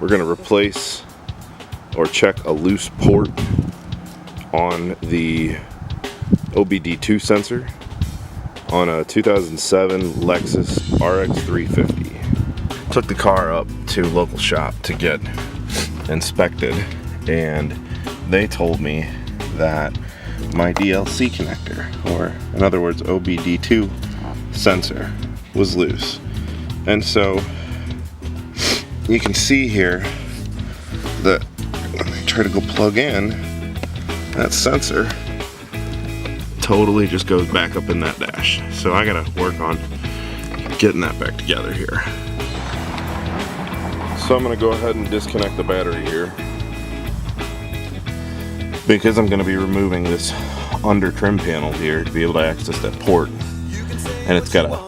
we're going to replace or check a loose port on the OBD2 sensor on a 2007 Lexus Rx350. Took the car up to a local shop to get inspected, and they told me that my DLC connector, or in other words OBD2 sensor, was loose. And so you can see here that when I try to go plug in, that sensor totally just goes back up in that dash. So I gotta work on getting that back together here. So I'm gonna go ahead and disconnect the battery here, because I'm gonna be removing this under trim panel here to be able to access that port. And it's got a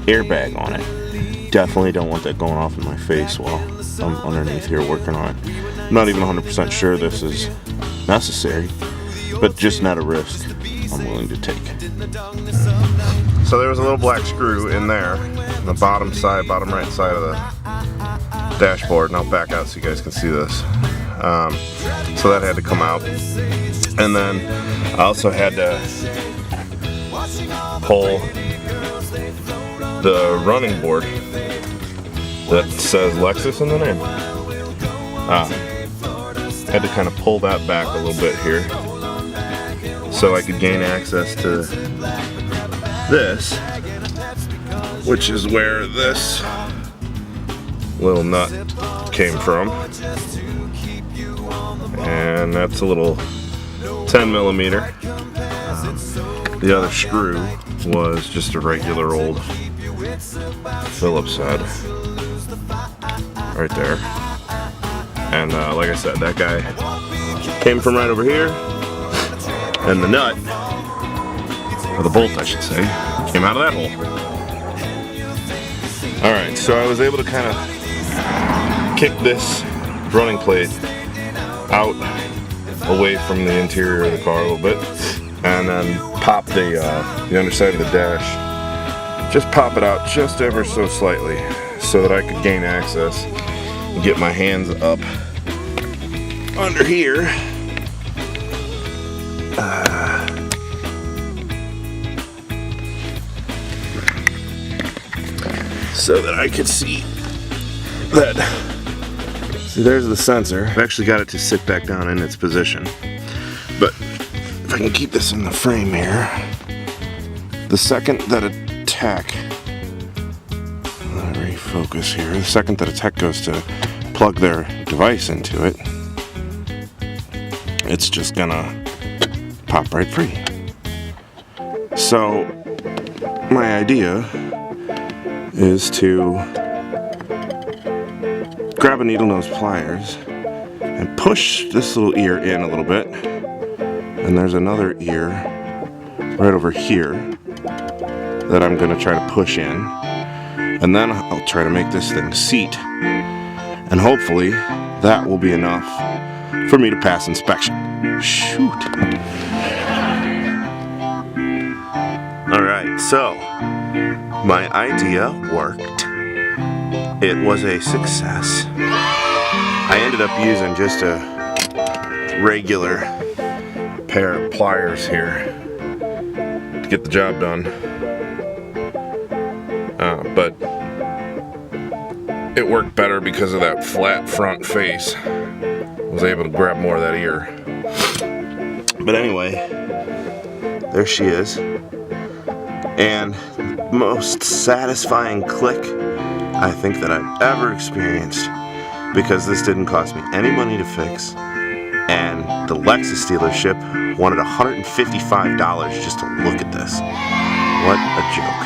airbag on it. Definitely don't want that going off in my face while I'm underneath here working on it. I'm not even 100% sure this is necessary, but just not a risk I'm willing to take. So there was a little black screw in there on the bottom right side of the dashboard, and I'll back out so you guys can see this. So that had to come out, and then I also had to pull the running board that says Lexus in the name. Had to kind of pull that back a little bit here so I could gain access to this, which is where this little nut came from. And that's a little 10mm. The other screw was just a regular old Phillips head right there. And like I said, that guy came from right over here, and the nut, or the bolt I should say, came out of that hole. Alright, so I was able to kind of kick this running plate out away from the interior of the car a little bit, and then pop the underside of the dash. Just pop it out just ever so slightly so that I could gain access and get my hands up under here. So that I could see that. See, there's the sensor. I've actually got it to sit back down in its position. But if I can keep this in the frame here, the second that a tech, let me refocus here, the second that a tech goes to plug their device into it, it's just gonna pop right free. So my idea is to grab a needle nose pliers and push this little ear in a little bit, and there's another ear right over here that I'm going to try to push in, and then I'll try to make this thing seat, and hopefully that will be enough for me to pass inspection. Shoot. Alright, so my idea worked. It was a success. I ended up using just a regular pair of pliers here to get the job done. But it worked better because of that flat front face. I was able to grab more of that ear. But anyway, there she is. And most satisfying click I think that I've ever experienced, because this didn't cost me any money to fix, and the Lexus dealership wanted $155 just to look at this. What a joke.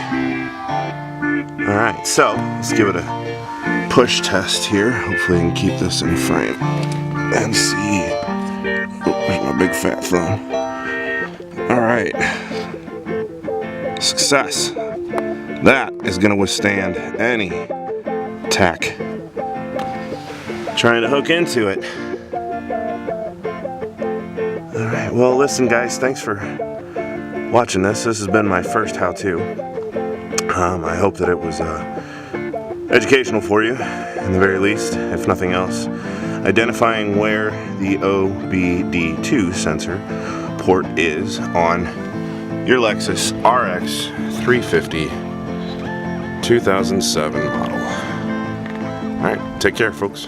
Alright, so let's give it a push test here. Hopefully I can keep this in frame and see. Oh, there's my big fat thumb. Alright. Success. That is going to withstand any tack trying to hook into it. Alright, well listen guys, thanks for watching this. This has been my first how-to. I hope that it was educational for you, in the very least, if nothing else, identifying where the OBD2 sensor port is on your Lexus Rx350 2007 model. Alright, take care, folks.